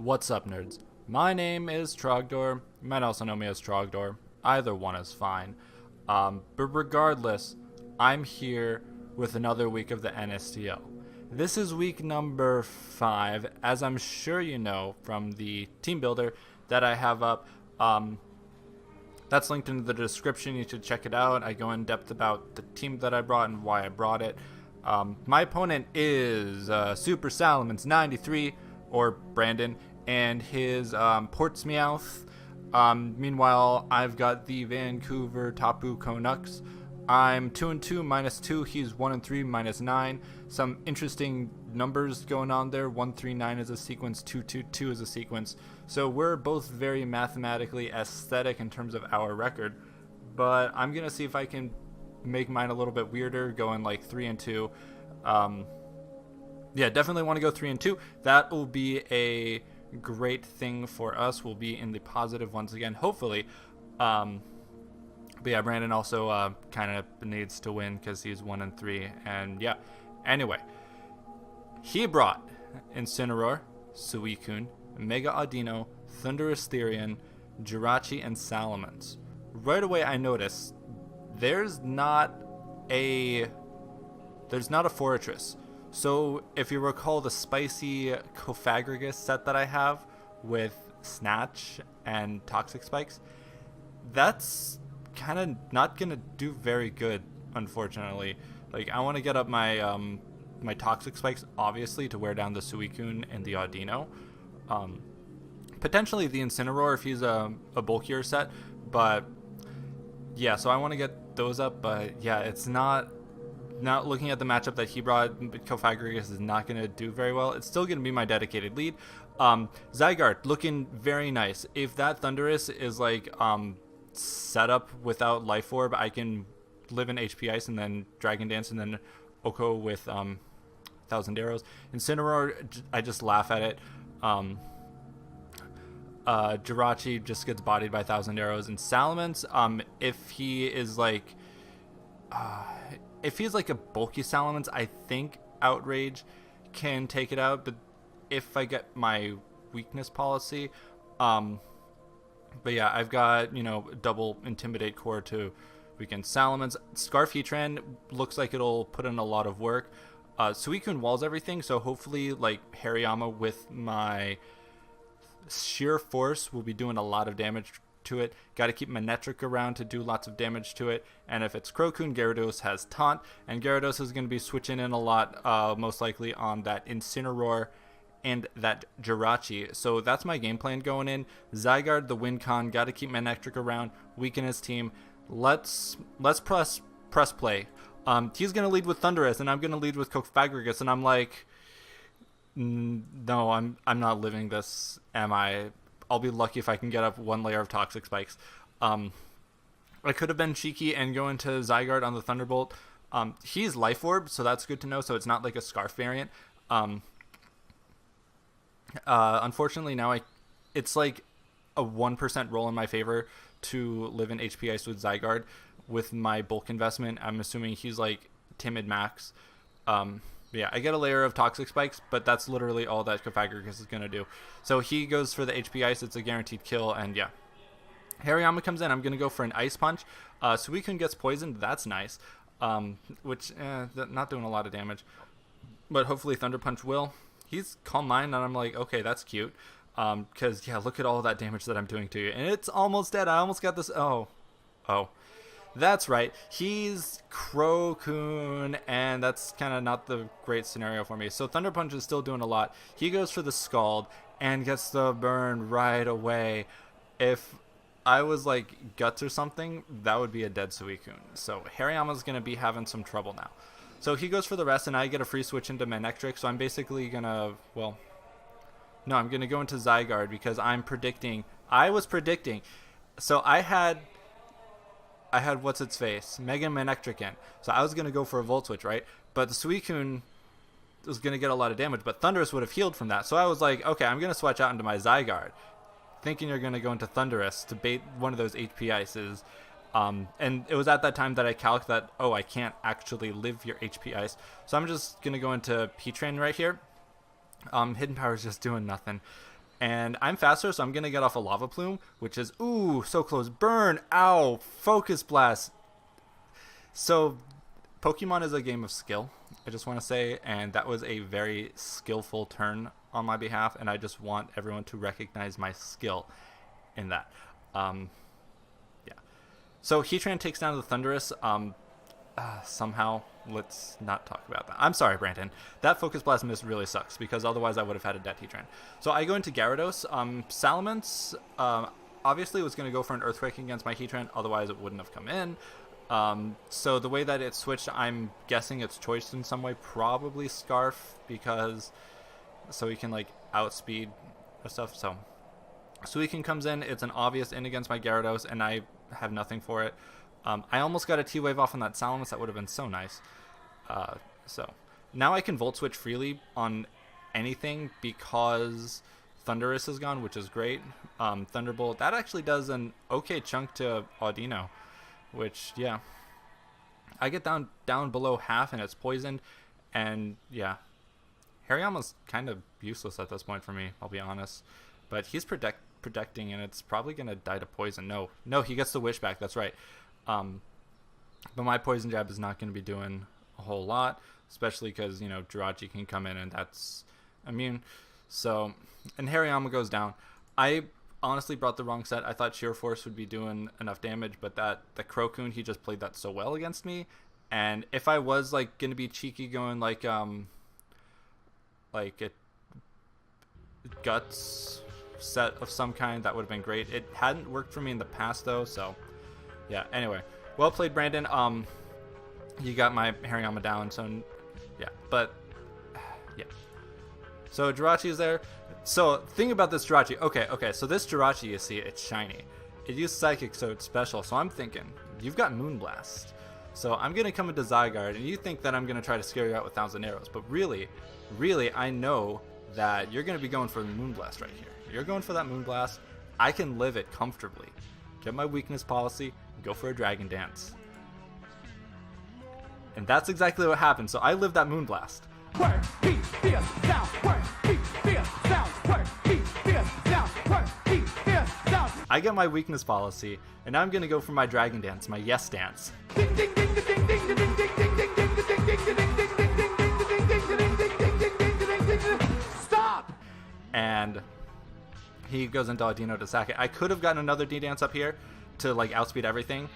What's up, nerds? My name is Trogdor. You might also know me as Trogdor. Either one is fine. But regardless, I'm here with another week of the NSTL. This is week number 5, as I'm sure you know from the team builder that I have up. That's linked in the description. You should check it out. I go in depth about the team that I brought and why I brought it. My opponent is Super Salamence 93, or Brandon, and his Portsmeowth. Meanwhile, I've got the Vancouver Tapu Konucks. I'm 2-2 -2. He's 1-3 -9. Some interesting numbers going on there. 139 is a sequence. 222 is a sequence. So we're both very mathematically aesthetic in terms of our record. But I'm gonna see if I can make mine a little bit weirder, going like 3-2. Yeah, definitely want to go 3-2. That will be a great thing for us. We'll be in the positive once again, hopefully. But yeah, Brandon also kind of needs to win because he's 1-3. And yeah, anyway, he brought Incineroar, Suicune, Mega Audino, Thunderous Therian, Jirachi, and Salamence. Right away, I noticed there's not a Fortress. So if you recall the spicy Cofagrigus set that I have with Snatch and Toxic Spikes, that's kind of not gonna do very good, unfortunately. Like, I want to get up my my Toxic Spikes, obviously, to wear down the Suicune and the Audino. Potentially the Incineroar if he's a bulkier set, but yeah, so I want to get those up. But yeah, it's not looking at the matchup that he brought. Cofagrigus is not going to do very well. It's still going to be my dedicated lead. Zygarde looking very nice. If that Thundurus is like set up without Life Orb, I can live in HP Ice and then Dragon Dance and then Oko with 1,000 Arrows. Incineroar, I just laugh at it. Jirachi just gets bodied by 1,000 Arrows. And Salamence, if he is like if he's like a bulky Salamence, I think Outrage can take it out. But if I get my weakness policy, but yeah, I've got, double Intimidate core to weaken Salamence. Scarf Heatran looks like it'll put in a lot of work. Suicune walls everything, so hopefully like Hariyama with my sheer force will be doing a lot of damage to it. Got to keep Manectric around to do lots of damage to it. And if it's Crocoon, Gyarados has Taunt, and Gyarados is going to be switching in a lot, most likely on that Incineroar and that Jirachi. So that's my game plan going in. Zygarde, the win con, got to keep Manectric around, weaken his team. Let's press play. He's going to lead with Thundurus, and I'm going to lead with Cofagrigus, and I'm like, no, I'm not living this, am I? I'll be lucky if I can get up one layer of Toxic Spikes. I could have been cheeky and go into Zygarde on the Thunderbolt. He's Life Orb, so that's good to know, so it's not like a Scarf variant. Unfortunately, now it's like a 1% roll in my favor to live in HP Ice with Zygarde with my bulk investment. I'm assuming he's like Timid Max. Yeah, I get a layer of Toxic Spikes, but that's literally all that Cofagrigus is going to do. So he goes for the HP Ice. It's a guaranteed kill, and yeah. Hariyama comes in. I'm going to go for an Ice Punch. Suicune gets poisoned. That's nice, which not doing a lot of damage. But hopefully Thunder Punch will. He's Calm Mind, and I'm like, okay, that's cute. Because, yeah, look at all that damage that I'm doing to you. And it's almost dead. I almost got this. Oh. That's right. He's Crocoon, and that's kind of not the great scenario for me. So Thunder Punch is still doing a lot. He goes for the Scald and gets the burn right away. If I was like Guts or something, that would be a dead Suicune. So Hariyama's going to be having some trouble now. So he goes for the rest, and I get a free switch into Manectric. So I'm basically going to, no, I'm going to go into Zygarde because I was predicting. So I had what's its face, Mega Manectric in. So I was going to go for a Volt Switch, right? But the Suicune was going to get a lot of damage, but Thundurus would have healed from that. So I was like, okay, I'm going to switch out into my Zygarde, thinking you're going to go into Thundurus to bait one of those HP Ices. And it was at that time that I calced that, I can't actually live your HP Ice. So I'm just going to go into Heatran right here. Hidden Power is just doing nothing. And I'm faster, so I'm going to get off a Lava Plume, which is, ooh, so close. Burn! Ow! Focus Blast! So, Pokemon is a game of skill, I just want to say, and that was a very skillful turn on my behalf, and I just want everyone to recognize my skill in that. Yeah. So, Heatran takes down the Thundurus. Somehow, let's not talk about that. I'm sorry, Brandon. That Focus Blast miss really sucks, because otherwise I would have had a dead Heatran. So I go into Gyarados. Salamence, obviously was going to go for an Earthquake against my Heatran, otherwise it wouldn't have come in. So the way that it switched, I'm guessing it's choice in some way, probably Scarf, because so he can like outspeed stuff. So Suicune comes in, it's an obvious in against my Gyarados, and I have nothing for it. I almost got a T-Wave off on that Salamence. That would have been so nice. So now I can Volt Switch freely on anything because Thundurus is gone, which is great. Thunderbolt, that actually does an okay chunk to Audino, which, yeah. I get down below half and it's poisoned, and yeah. Hariyama's kind of useless at this point for me, I'll be honest. But he's protecting, and it's probably going to die to poison. No, he gets the Wish back, that's right. But my Poison Jab is not going to be doing a whole lot, especially because, you know, Jirachi can come in and that's immune. So, and Hariyama goes down. I honestly brought the wrong set. I thought Sheer Force would be doing enough damage, but the Crocoon, he just played that so well against me. And if I was like going to be cheeky going like a Guts set of some kind, that would have been great. It hadn't worked for me in the past though, so yeah. Anyway, well played, Brandon. You got my Hariyama down, so yeah. But yeah. So Jirachi is there. So think about this Jirachi. Okay. So this Jirachi, you see, it's shiny. It used Psychic, so it's special. So I'm thinking you've got Moonblast. So I'm gonna come into Zygarde, and you think that I'm gonna try to scare you out with Thousand Arrows, but really, I know that you're gonna be going for the Moonblast right here. You're going for that Moonblast. I can live it comfortably. Get my weakness policy, go for a Dragon Dance. And that's exactly what happened. So I lived that Moonblast. I get my weakness policy, and now I'm going to go for my Dragon Dance, my Yes Dance. Stop! And he goes into Audino to sack it. I could have gotten another D-Dance up here to like outspeed everything.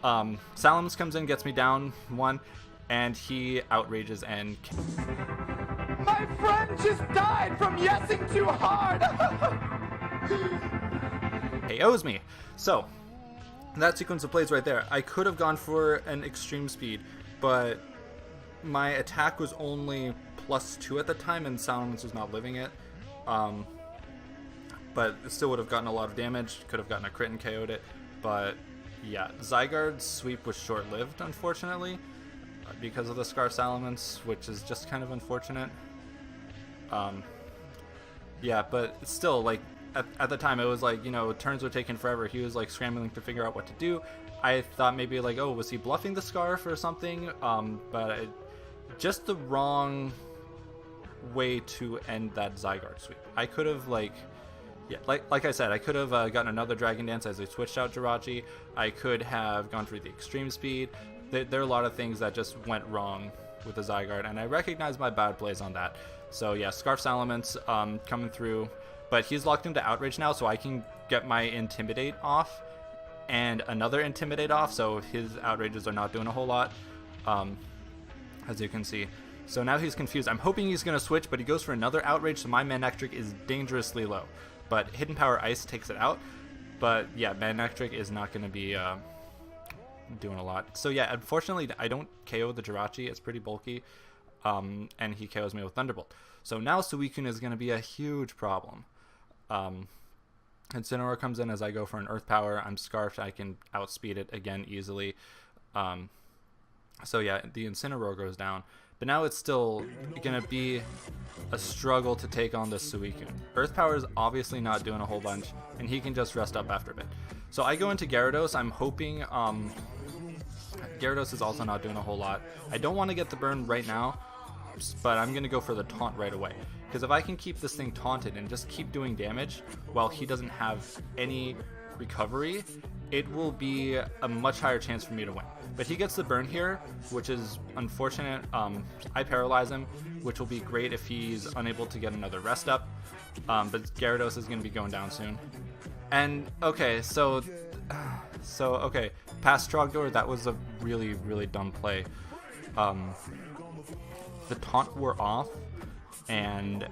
Salamence comes in, gets me down one, and he outrages and... My friend just died from yesing too hard! KOs me. So, that sequence of plays right there. I could have gone for an extreme speed, but my attack was only +2 at the time, and Salamence was not living it. But it still would have gotten a lot of damage. Could have gotten a crit and KO'd it. But yeah, Zygarde's sweep was short-lived, unfortunately, because of the Scarf Salamence, which is just kind of unfortunate. Yeah, but still, like, at the time, it was like, you know, turns were taking forever. He was like scrambling to figure out what to do. I thought maybe like, oh, was he bluffing the Scarf or something? But just the wrong way to end that Zygarde sweep. I could have like I said, I could have gotten another Dragon Dance as I switched out Jirachi. I could have gone for the extreme speed. There are a lot of things that just went wrong with the Zygarde, and I recognize my bad plays on that. So yeah, Scarf Salamence coming through, but he's locked into Outrage now, so I can get my Intimidate off and another Intimidate off, so his Outrages are not doing a whole lot, as you can see. So now he's confused. I'm hoping he's going to switch, but he goes for another Outrage, so my Manectric is dangerously low. But Hidden Power Ice takes it out. But yeah, Manectric is not going to be doing a lot. So yeah, unfortunately, I don't KO the Jirachi. It's pretty bulky. And he KOs me with Thunderbolt. So now Suicune is going to be a huge problem. Incineroar comes in as I go for an Earth Power. I'm Scarfed. I can outspeed it again easily. So yeah, the Incineroar goes down. But now it's still going to be a struggle to take on this Suicune. Earth Power is obviously not doing a whole bunch, and he can just rest up after a bit. So I go into Gyarados. I'm hoping... Gyarados is also not doing a whole lot. I don't want to get the burn right now, but I'm going to go for the taunt right away. Because if I can keep this thing taunted and just keep doing damage while he doesn't have any recovery, it will be a much higher chance for me to win. But he gets the burn here, which is unfortunate. I paralyze him, which will be great if he's unable to get another rest up. But Gyarados is going to be going down soon. And okay, so okay, past Trogdor, that was a really, really dumb play. The taunt wore off, and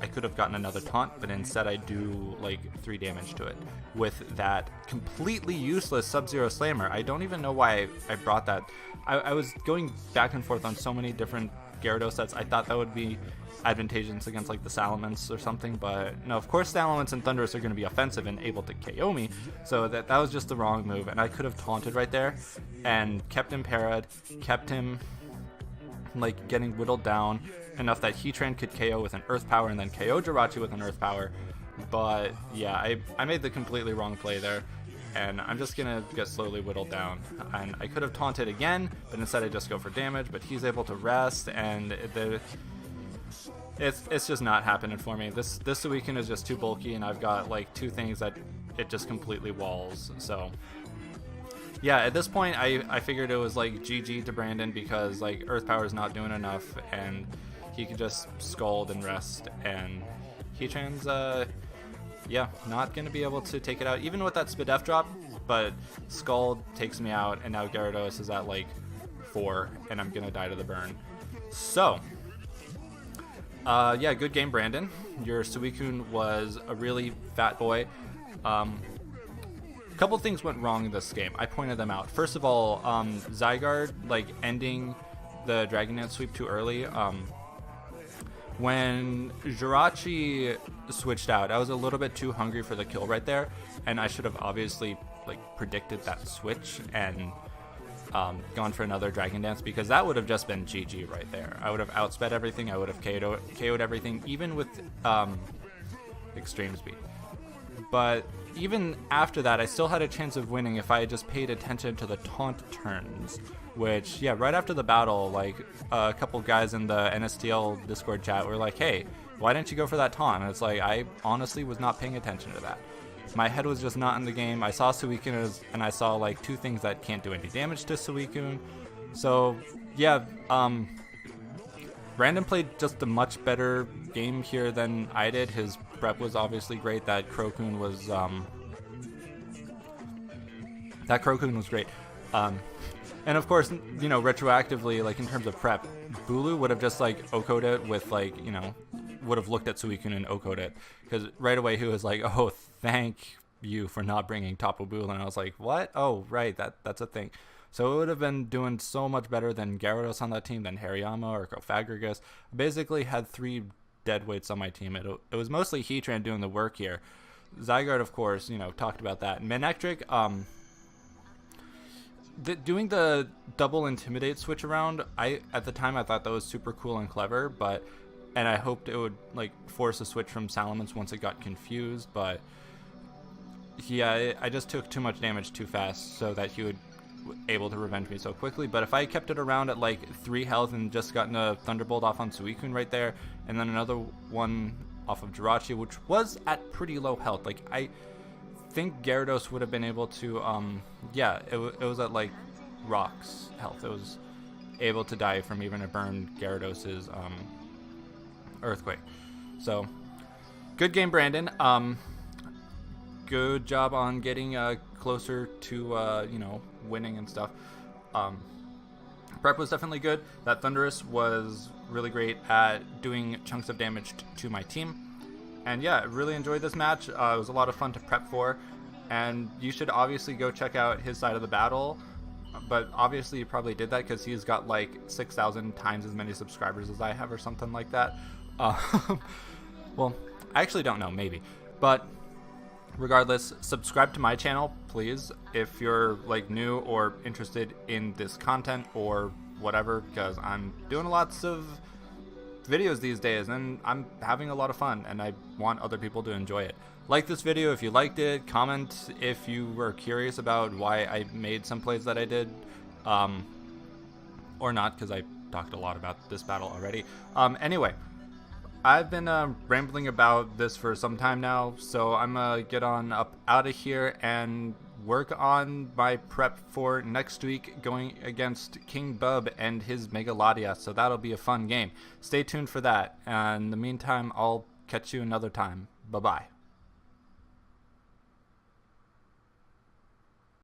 I could have gotten another taunt, but instead I do like 3 damage to it with that completely useless Sub-Zero Slammer. I don't even know why I brought that. I was going back and forth on so many different Gyarados sets. I thought that would be advantageous against like the Salamence or something, but no, of course Salamence and Thundurus are going to be offensive and able to KO me, so that was just the wrong move, and I could have taunted right there and kept him parried, kept him like getting whittled down enough that Heatran could KO with an Earth Power and then KO Jirachi with an Earth Power. But yeah, I made the completely wrong play there, and I'm just gonna get slowly whittled down. And I could have taunted again, but instead I just go for damage, but he's able to rest, and it's just not happening for me. This Suicune is just too bulky, and I've got like 2 things that it just completely walls. So yeah, at this point I figured it was like GG to Brandon, because like Earth Power is not doing enough, and he could just Scald and rest, and Heatran's yeah, not gonna be able to take it out even with that Spadef drop, but Scald takes me out, and now Gyarados is at like 4, and I'm gonna die to the burn. So yeah, good game, Brandon. Your Suicune was a really fat boy. A couple things went wrong in this game. I pointed them out. First of all, Zygarde like ending the Dragon Dance sweep too early. When Jirachi switched out, I was a little bit too hungry for the kill right there, and I should have obviously like predicted that switch and gone for another Dragon Dance, because that would have just been GG right there. I would have outsped everything. I would have KO'd everything, even with extreme speed. But even after that, I still had a chance of winning if I had just paid attention to the taunt turns, which, yeah, right after the battle, like, a couple guys in the NSTL Discord chat were like, hey, why didn't you go for that taunt? And it's like, I honestly was not paying attention to that. My head was just not in the game. I saw Suicune, and I saw, like, 2 things that can't do any damage to Suicune. So, yeah, Brandon played just a much better game here than I did. His prep was obviously great. That Crocoon was great. And of course, you know, retroactively, like in terms of prep, Bulu would have just like OHKO'd it with like, you know, would have looked at Suicune and OHKO'd it, because right away he was like, oh, thank you for not bringing Tapu Bulu, and I was like, what? Oh, right, that's a thing. So it would have been doing so much better than Gyarados on that team, than Hariyama or Cofagrigus. Basically had 3 dead weights on my team. It was mostly Heatran doing the work here. Zygarde, of course, you know, talked about that. Manectric, doing the double Intimidate switch around, at the time I thought that was super cool and clever, and I hoped it would like force a switch from Salamence once it got confused, but yeah, I just took too much damage too fast so that he would able to revenge me so quickly. But if I kept it around at like 3 health and just gotten a Thunderbolt off on Suicune right there, and then another one off of Jirachi, which was at pretty low health, like I think Gyarados would have been able to yeah, it was at like Rock's health. It was able to die from even a burned Gyarados's Earthquake. So good game, Brandon. Good job on getting closer to you know, winning and stuff. Prep was definitely good. That Thundurus was really great at doing chunks of damage to my team. And yeah, I really enjoyed this match. It was a lot of fun to prep for. And you should obviously go check out his side of the battle. But obviously you probably did that because he's got like 6,000 times as many subscribers as I have or something like that. Well, I actually don't know, maybe. But regardless, subscribe to my channel, please, if you're like new or interested in this content or whatever, because I'm doing lots of videos these days and I'm having a lot of fun and I want other people to enjoy it. Like this video if you liked it, comment if you were curious about why I made some plays that I did, or not, because I talked a lot about this battle already. Anyway, I've been rambling about this for some time now, so I'm gonna get on up out of here and work on my prep for next week going against King Bub and his Megalodia, so that'll be a fun game. Stay tuned for that, and in the meantime, I'll catch you another time. Bye-bye.